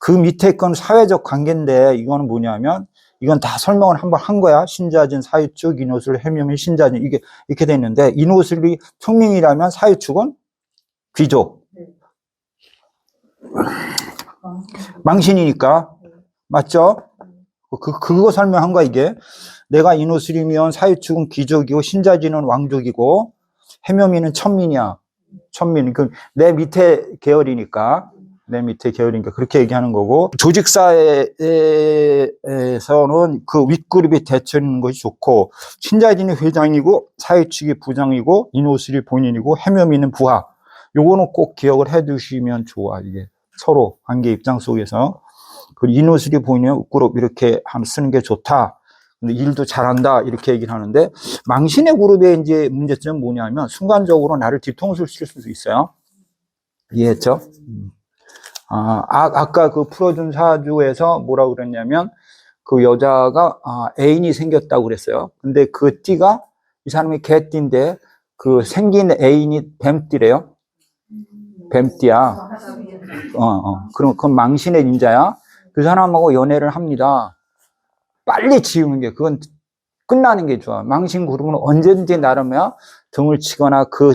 그 밑에 건 사회적 관계인데 이거는 뭐냐면 이건 다 설명을 한번 한 거야. 신자진, 사유축, 인호술, 해묘미, 신자진 이게 이렇게 돼 있는데 인호술이 평민이라면 사유축은 귀족. 망신이니까 맞죠? 그거 설명한 거야 이게. 내가 인호술이면 사유축은 귀족이고 신자진은 왕족이고 해묘미는 천민이야. 천민. 내 밑에 계열이니까. 내 밑에 계열이니까 그렇게 얘기하는 거고, 조직사회에서는 그 윗그룹이 대처하는 것이 좋고, 신자진이 회장이고 사회축이 부장이고 인호술이 본인이고 해묘미는 부하. 요거는 꼭 기억을 해 두시면 좋아. 이게 서로 관계 입장 속에서 그 인호술이 본인의 윗그룹 이렇게 쓰는 게 좋다. 근데 일도 잘한다 이렇게 얘기를 하는데, 망신의 그룹의 이제 문제점은 뭐냐면 순간적으로 나를 뒤통수를 칠 수도 있어요. 이해했죠? 아까 그 풀어준 사주에서 뭐라고 그랬냐면, 그 여자가, 애인이 생겼다고 그랬어요. 근데 그 띠가, 이 사람이 개띠인데, 그 생긴 애인이 뱀띠래요. 뱀띠야. 그럼 그건 망신의 인자야. 그 사람하고 연애를 합니다. 빨리 지우는 게, 그건 끝나는 게 좋아. 망신 그룹은 언제든지 나름이야 등을 치거나 그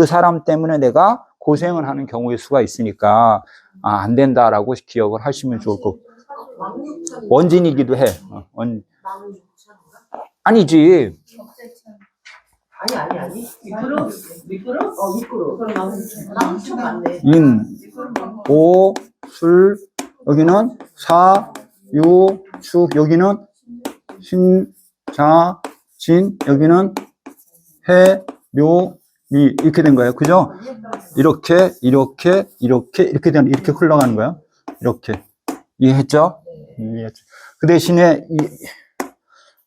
사람 때문에 내가 고생을 하는 경우일 수가 있으니까, 안 된다라고 기억을 하시면 좋을 거고. 원진이기도 해. 아니지. 아니. 미끄러? 인, 오, 술, 여기는 사, 유, 축, 여기는 신, 자, 진, 여기는 해, 묘, 미, 이렇게 된 거예요. 그죠? 이렇게 되는, 이렇게 흘러가는 거예요. 이렇게. 이해했죠? 이해했죠. 그 대신에,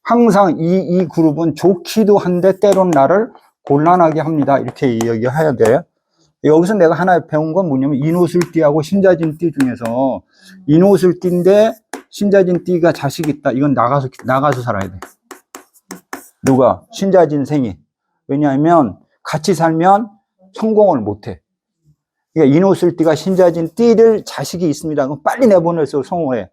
항상 이 그룹은 좋기도 한데 때론 나를 곤란하게 합니다. 이렇게 얘기해야 돼요. 여기서 내가 하나 배운 건 뭐냐면, 인호술띠하고 신자진띠 중에서, 인호술띠인데 신자진띠가 자식이 있다. 이건 나가서 살아야 돼. 누가? 신자진생이. 왜냐하면, 같이 살면 성공을 못해. 그러니까 인호술띠가 신자진띠를 자식이 있습니다. 그럼 빨리 내보내서 성공해.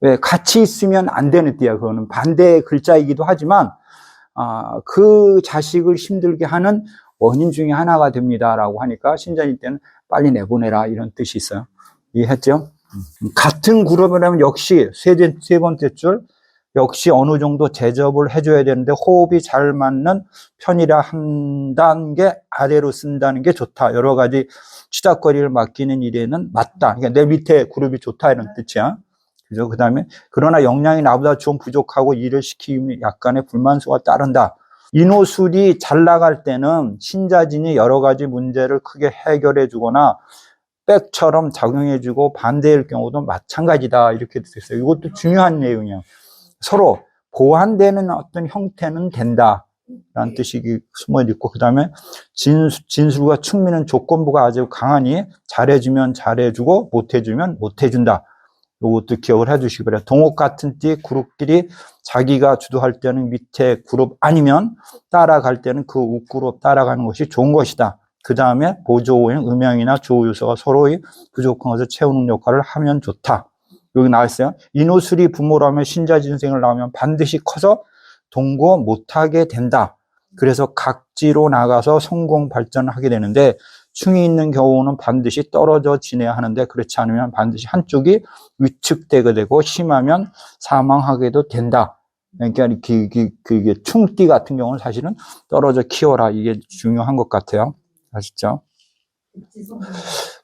왜? 같이 있으면 안 되는 띠야. 그거는 반대의 글자이기도 하지만, 그 자식을 힘들게 하는 원인 중에 하나가 됩니다라고 하니까 신자진 때는 빨리 내보내라 이런 뜻이 있어요. 이해했죠? 같은 그룹이라면 역시 세 번째 줄 역시 어느 정도 제접을 해줘야 되는데 호흡이 잘 맞는 편이라 한 단계 아래로 쓴다는 게 좋다. 여러 가지 치닥거리를 맡기는 일에는 맞다. 그러니까 내 밑에 그룹이 좋다 이런 뜻이야. 그죠? 그 다음에 그러나 역량이 나보다 좀 부족하고 일을 시키면 약간의 불만수가 따른다. 인호술이 잘 나갈 때는 신자진이 여러 가지 문제를 크게 해결해 주거나 백처럼 작용해 주고 반대일 경우도 마찬가지다. 이렇게 됐어요. 이것도 중요한 내용이에요. 서로 보완되는 어떤 형태는 된다 라는 뜻이 숨어 있고, 그 다음에 진술과 충민은 조건부가 아주 강하니 잘해주면 잘해주고 못해주면 못해준다. 이것도 기억을 해주시기 바랍니다. 동옥 같은 띠 그룹끼리 자기가 주도할 때는 밑에 그룹 아니면 따라갈 때는 그 윗그룹 따라가는 것이 좋은 것이다. 그 다음에 보조오행, 음양이나 조우유서가 서로의 부족한 것을 채우는 역할을 하면 좋다. 여기 나와있어요. 인호술이 부모라면 신자진생을 낳으면 반드시 커서 동거 못하게 된다. 그래서 각지로 나가서 성공 발전을 하게 되는데, 충이 있는 경우는 반드시 떨어져 지내야 하는데 그렇지 않으면 반드시 한쪽이 위축되게 되고 심하면 사망하게도 된다. 그러니까 이게 충띠 같은 경우는 사실은 떨어져 키워라. 이게 중요한 것 같아요. 아시죠?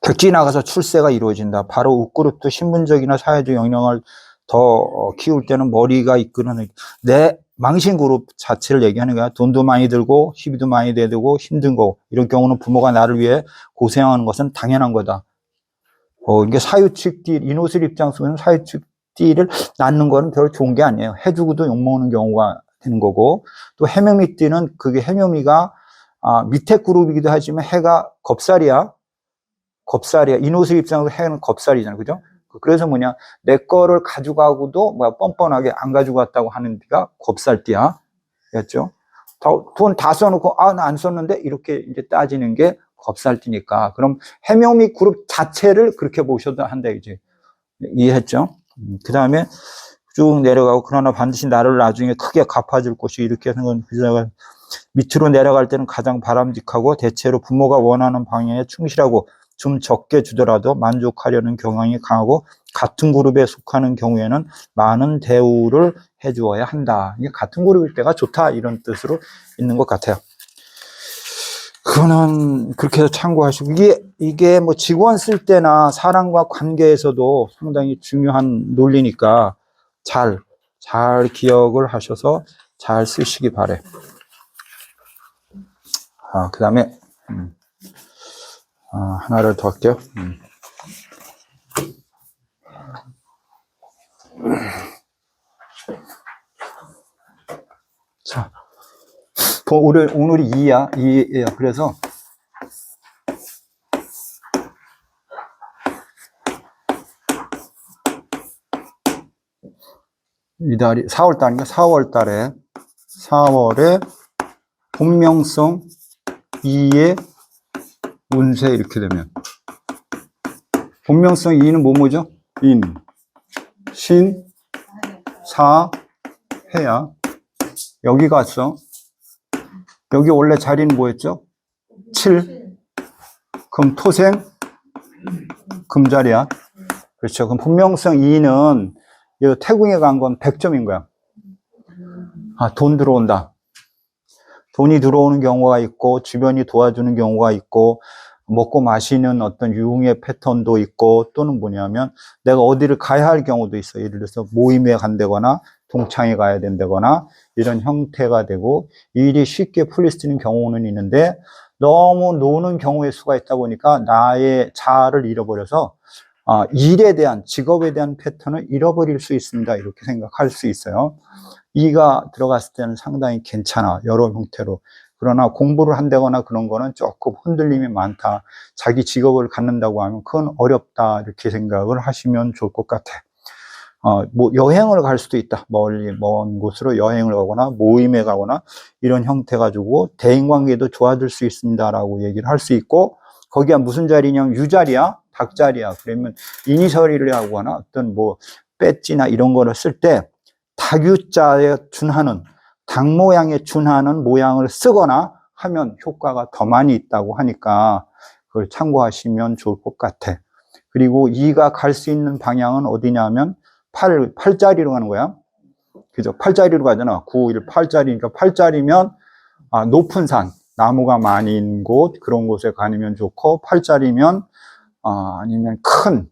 객지 나가서 출세가 이루어진다. 바로 윗그룹도 신분적이나 사회적 영향을 더 키울 때는 머리가 이끄는 내 망신 그룹 자체를 얘기하는 거야. 돈도 많이 들고 시비도 많이 내고 힘든 거. 이런 경우는 부모가 나를 위해 고생하는 것은 당연한 거다. 이게 사유축띠, 인호술 입장 속에는 사유축띠를 낳는 거는 별로 좋은 게 아니에요. 해주고도 욕먹는 경우가 되는 거고, 또 해묘미띠는 그게 해묘미가 밑에 그룹이기도 하지만 해가 겁살이야. 인호술 입장으로 해는 겁살이잖아. 그죠? 그래서 뭐냐, 내 거를 가져가고도 뭐 뻔뻔하게 안 가져갔다고 하는 데가 겁살띠야. 그랬죠? 돈 다 써놓고, 아, 나 안 썼는데? 이렇게 이제 따지는 게 겁살띠니까. 그럼 해묘미 그룹 자체를 그렇게 보셔도 한다, 이제. 이해했죠? 그 다음에 쭉 내려가고, 그러나 반드시 나를 나중에 크게 갚아줄 것이 이렇게 생각하는 밑으로 내려갈 때는 가장 바람직하고 대체로 부모가 원하는 방향에 충실하고 좀 적게 주더라도 만족하려는 경향이 강하고 같은 그룹에 속하는 경우에는 많은 대우를 해주어야 한다. 이게 같은 그룹일 때가 좋다 이런 뜻으로 있는 것 같아요. 그거는 그렇게 해서 참고하시고 이게 뭐 직원 쓸 때나 사람과 관계에서도 상당히 중요한 논리니까 잘 기억을 하셔서 잘 쓰시기 바래. 그 다음에 하나를 더 할게요. 자, 오늘이 2예요. 그래서 이달이 4월달인가? 4월에 본명성 2의 운세 이렇게 되면 본명성 2는 뭐죠? 인, 신, 사, 해야. 여기 갔어. 여기 원래 자리는 뭐였죠? 7. 그럼 토생, 금자리야. 그렇죠. 그럼 본명성 2는 태궁에 간 건 100점인 거야. 돈 들어온다. 돈이 들어오는 경우가 있고, 주변이 도와주는 경우가 있고, 먹고 마시는 어떤 유흥의 패턴도 있고, 또는 뭐냐면 내가 어디를 가야 할 경우도 있어. 예를 들어서 모임에 간다거나 동창회 가야 된다거나 이런 형태가 되고 일이 쉽게 풀릴 수 있는 경우는 있는데 너무 노는 경우의 수가 있다 보니까 나의 자아를 잃어버려서 일에 대한, 직업에 대한 패턴을 잃어버릴 수 있습니다. 이렇게 생각할 수 있어요. 이가 들어갔을 때는 상당히 괜찮아. 여러 형태로. 그러나 공부를 한다거나 그런 거는 조금 흔들림이 많다. 자기 직업을 갖는다고 하면 그건 어렵다. 이렇게 생각을 하시면 좋을 것 같아. 뭐 여행을 갈 수도 있다. 먼 곳으로 여행을 가거나 모임에 가거나 이런 형태 가지고 대인관계도 좋아질 수 있습니다라고 얘기를 할 수 있고, 거기가 무슨 자리냐면 유자리야, 닭자리야. 그러면 이니셜을 하거나 어떤 뭐 배지나 이런 거를 쓸 때 닭유자에 준하는, 닭 모양에 준하는 모양을 쓰거나 하면 효과가 더 많이 있다고 하니까 그걸 참고하시면 좋을 것 같아. 그리고 이가 갈 수 있는 방향은 어디냐면 팔자리로 가는 거야. 그죠? 팔자리로 가잖아. 9, 1, 8자리니까 8자리면 높은 산, 나무가 많이 있는 곳, 그런 곳에 가면 좋고, 8자리면 아니면 큰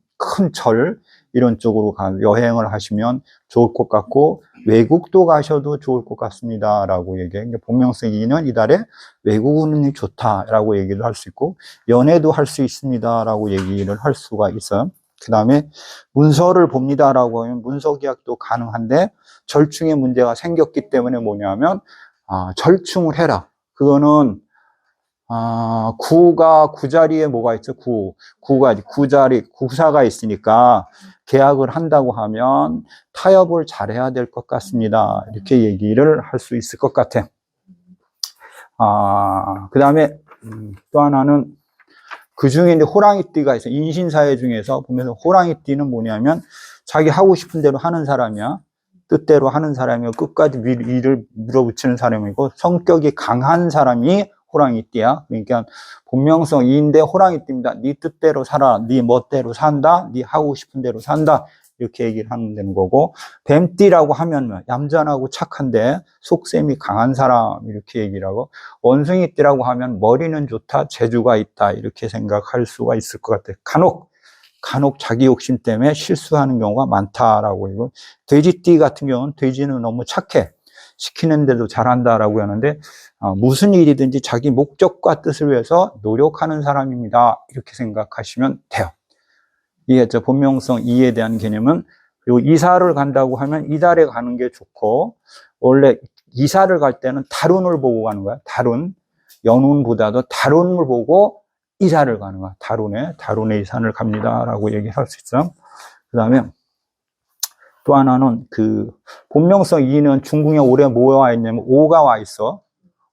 절, 이런 쪽으로 여행을 하시면 좋을 것 같고, 외국도 가셔도 좋을 것 같습니다. 라고 얘기해. 본명성 2는 이달에 외국은 좋다라고 얘기를 할 수 있고, 연애도 할 수 있습니다. 라고 얘기를 할 수가 있어요. 그 다음에 문서를 봅니다라고 하면 문서 계약도 가능한데, 절충의 문제가 생겼기 때문에 뭐냐면, 절충을 해라. 그거는, 구자리에 뭐가 있죠? 구자리, 구사가 있으니까 계약을 한다고 하면 타협을 잘해야 될 것 같습니다. 이렇게 얘기를 할 수 있을 것 같아. 그 다음에 또 하나는 그 중에 이제 호랑이띠가 있어요. 인신사회 중에서 보면서 호랑이띠는 뭐냐면 자기 하고 싶은 대로 하는 사람이야. 뜻대로 하는 사람이고 끝까지 일을 밀어붙이는 사람이고 성격이 강한 사람이 호랑이띠야. 그러니까 본명성 2인데 호랑이띠입니다. 네 뜻대로 살아, 네 멋대로 산다, 네 하고 싶은 대로 산다, 이렇게 얘기를 하면 되는 거고, 뱀띠라고 하면 얌전하고 착한데 속셈이 강한 사람, 이렇게 얘기를 하고, 원숭이띠라고 하면 머리는 좋다, 재주가 있다, 이렇게 생각할 수가 있을 것 같아요. 간혹 자기 욕심 때문에 실수하는 경우가 많다라고. 이거 돼지띠 같은 경우는 돼지는 너무 착해, 시키는데도 잘한다라고 하는데, 무슨 일이든지 자기 목적과 뜻을 위해서 노력하는 사람입니다. 이렇게 생각하시면 돼요. 이해했죠? 본명성 2에 대한 개념은. 그리고 이사를 간다고 하면 이달에 가는 게 좋고, 원래 이사를 갈 때는 달운을 보고 가는 거야. 연운보다도 달운을 보고 이사를 가는 거야. 달운에 이사를 갑니다라고 얘기할 수 있어요. 그 다음에 또 하나는 그 본명성 이는 중궁에 오래 뭐가 와 있냐면 오가 와 있어.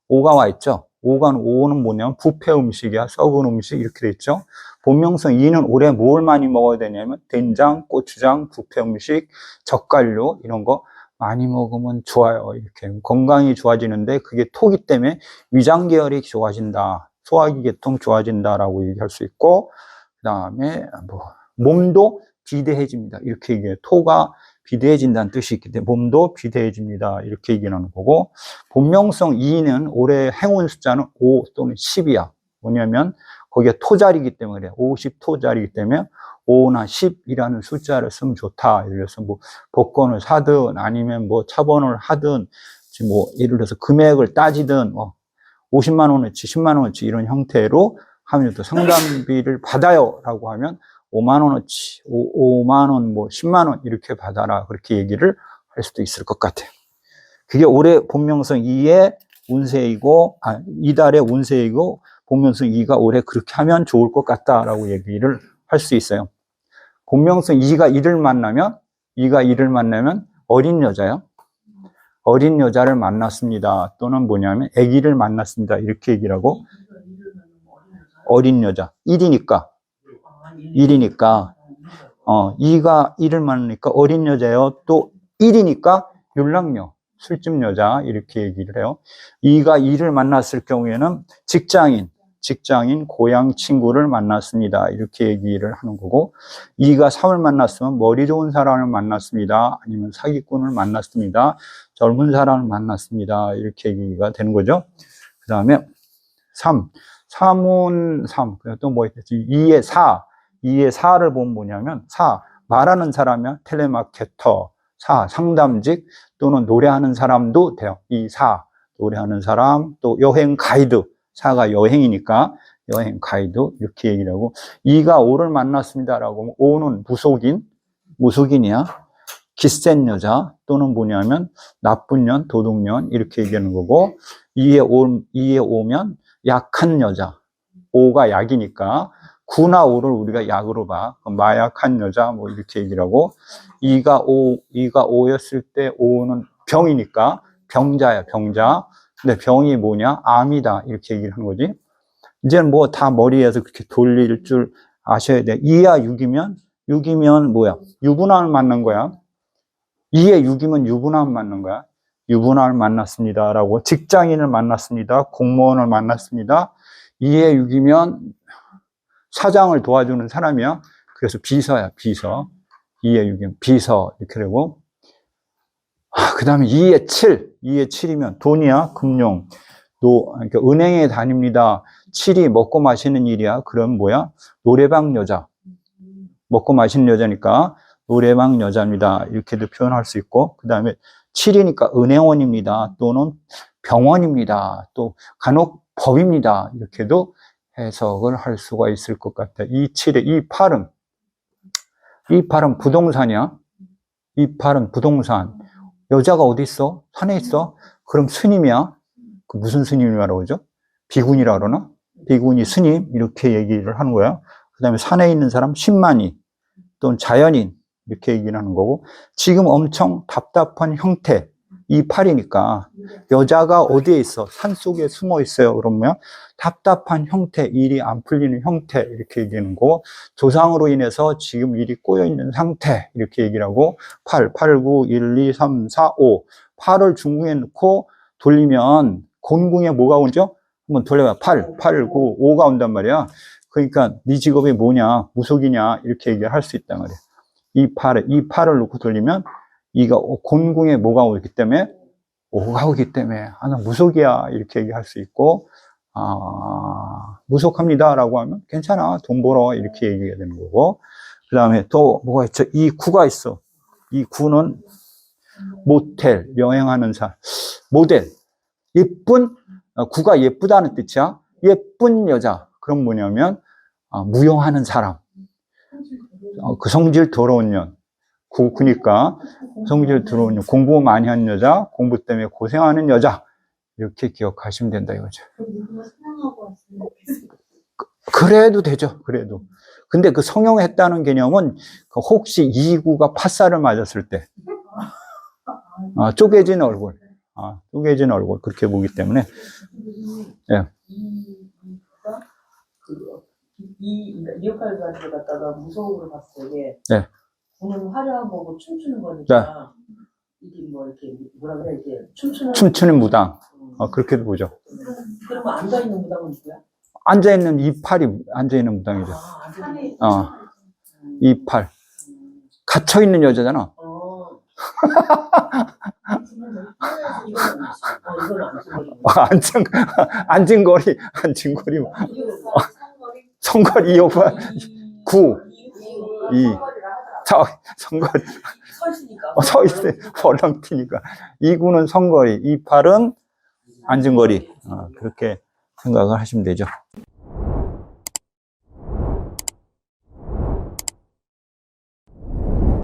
오가 와 있죠. 오는 뭐냐면 부패 음식이야. 썩은 음식 이렇게 돼 있죠. 본명성 이는 올해 뭘 많이 먹어야 되냐면 된장, 고추장, 부패 음식, 젓갈류 이런 거 많이 먹으면 좋아요. 이렇게 건강이 좋아지는데 그게 토기 때문에 위장 계열이 좋아진다. 소화기 계통 좋아진다라고 얘기할 수 있고 그 다음에 뭐 몸도 비대해집니다. 이렇게 얘기해요. 토가 비대해진다는 뜻이 있기 때문에 몸도 비대해집니다. 이렇게 얘기하는 거고 본명성 2는 올해 행운 숫자는 5 또는 10이야. 뭐냐면 거기에 토자리이기 때문에 그래. 50토자리이기 때문에 5나 10이라는 숫자를 쓰면 좋다. 예를 들어서 뭐 복권을 사든 아니면 뭐 차번을 하든 뭐 예를 들어서 금액을 따지든 50만 원어치, 10만 원어치 이런 형태로 하면 또 상담비를 받아요 라고 하면 5만 원어치, 5만 원, 뭐 10만 원 이렇게 받아라 그렇게 얘기를 할 수도 있을 것 같아요. 그게 올해 본명성 2의 운세이고 이달의 운세이고 본명성 2가 올해 그렇게 하면 좋을 것 같다라고 얘기를 할 수 있어요. 본명성 2가 2를 만나면 어린 여자요. 어린 여자를 만났습니다. 또는 뭐냐면 아기를 만났습니다. 이렇게 얘기를 하고 어린 여자 1이니까 2가 1을 만나니까 어린 여자요. 또 1이니까 율랑녀 술집 여자 이렇게 얘기를 해요. 2가 2를 만났을 경우에는 직장인 고향 친구를 만났습니다. 이렇게 얘기를 하는 거고 2가 3을 만났으면 머리 좋은 사람을 만났습니다. 아니면 사기꾼을 만났습니다. 젊은 사람을 만났습니다. 이렇게 얘기가 되는 거죠. 그 다음에 3은 3. 또 뭐 있겠지? 2의 4를 보면 뭐냐면 4. 말하는 사람이야. 텔레마케터. 4. 상담직 또는 노래하는 사람도 돼요. 2, 4. 노래하는 사람 또 여행 가이드. 4가 여행이니까 여행 가이드 이렇게 얘기를 하고 2가 5를 만났습니다라고 하면 5는 무속인이야. 기센 여자 또는 뭐냐면 나쁜 년, 도둑년 이렇게 얘기하는 거고 2에 5면 약한 여자. 5가 약이니까 9나 5를 우리가 약으로 봐. 마약한 여자 뭐 이렇게 얘기를 하고 2가 5였을 때 5는 병이니까 병자야, 병자. 근데 병이 뭐냐? 암이다. 이렇게 얘기를 하는 거지. 이제는 뭐 다 머리에서 그렇게 돌릴 줄 아셔야 돼. 2야 6이면 뭐야? 유부남을 만난 거야. 2에 6이면 유부남을 만난 거야. 유부남을 만났습니다. 라고 직장인을 만났습니다. 공무원을 만났습니다. 2에 6이면 사장을 도와주는 사람이야. 그래서 비서야, 비서. 2에 6이면 비서. 이렇게 되고. 그 다음에 2에 7이면 돈이야, 금융. 그러니까 은행에 다닙니다. 7이 먹고 마시는 일이야. 그럼 뭐야? 노래방 여자. 먹고 마시는 여자니까 노래방 여자입니다. 이렇게도 표현할 수 있고. 그 다음에 7이니까 은행원입니다. 또는 병원입니다. 또 간혹법입니다. 이렇게도 해석을 할 수가 있을 것 같아. 이 8은 부동산이야. 이 8은 부동산. 여자가 어디 있어? 산에 있어? 그럼 스님이야. 그 무슨 스님이라고 그러죠? 비군이라 그러나? 비군이 스님 이렇게 얘기를 하는 거야. 그 다음에 산에 있는 사람 10만이 또는 자연인 이렇게 얘기를 하는 거고 지금 엄청 답답한 형태 이 8이니까 여자가 어디에 있어? 산속에 숨어 있어요. 그러면 답답한 형태, 일이 안 풀리는 형태 이렇게 얘기하는 거고 조상으로 인해서 지금 일이 꼬여있는 상태 이렇게 얘기를 하고 8, 9, 1, 2, 3, 4, 5 8을 중궁에 넣고 돌리면 곤궁에 뭐가 오죠? 한번 돌려봐. 8, 9, 5가 온단 말이야. 그러니까 네 직업이 뭐냐, 무속이냐 이렇게 얘기를 할 수 있단 말이야. 이 8을 놓고 돌리면 이가 곤궁에 뭐가 오기 때문에 5가 오기 때문에 나 무속이야 이렇게 얘기할 수 있고 무속합니다 라고 하면 괜찮아 돈 벌어 이렇게 얘기가 되는 거고 그 다음에 또 뭐가 있죠? 이 9가 있어. 이 9는 모텔 여행하는 사람 모델 예쁜 9가 예쁘다는 뜻이야. 예쁜 여자 그럼 뭐냐면 무용하는 사람 그 성질 더러운 년 9니까 성질 더러운 년 공부 많이 하는 여자 공부 때문에 고생하는 여자 이렇게 기억하시면 된다 이거죠. 그래도 되죠. 근데 그 성형했다는 개념은 그 혹시 이구가 팥살을 맞았을 때 쪼개진 얼굴, 쪼개진 얼굴 그렇게 보기 때문에 예. 이 역할 가지고 갖다가 무서움으로 봤을 때 네. 보는 화려한 거고 춤추는 거니까 이게 뭐 이렇게 뭐라 그래 이게 춤추는 무당 그렇게도 보죠. 그러면 앉아 있는 무당은 누구야? 앉아있는 이 팔이 앉아있는 무당이죠. 이 팔. 갇혀있는 여자잖아. 앉은 거리. 성거리 여부가 9. 2. 성거리. 서 있어요. 벌렁튀니까. 2구는 성거리, 이 팔은 앉은 거리. 그렇게 생각을 하시면 되죠.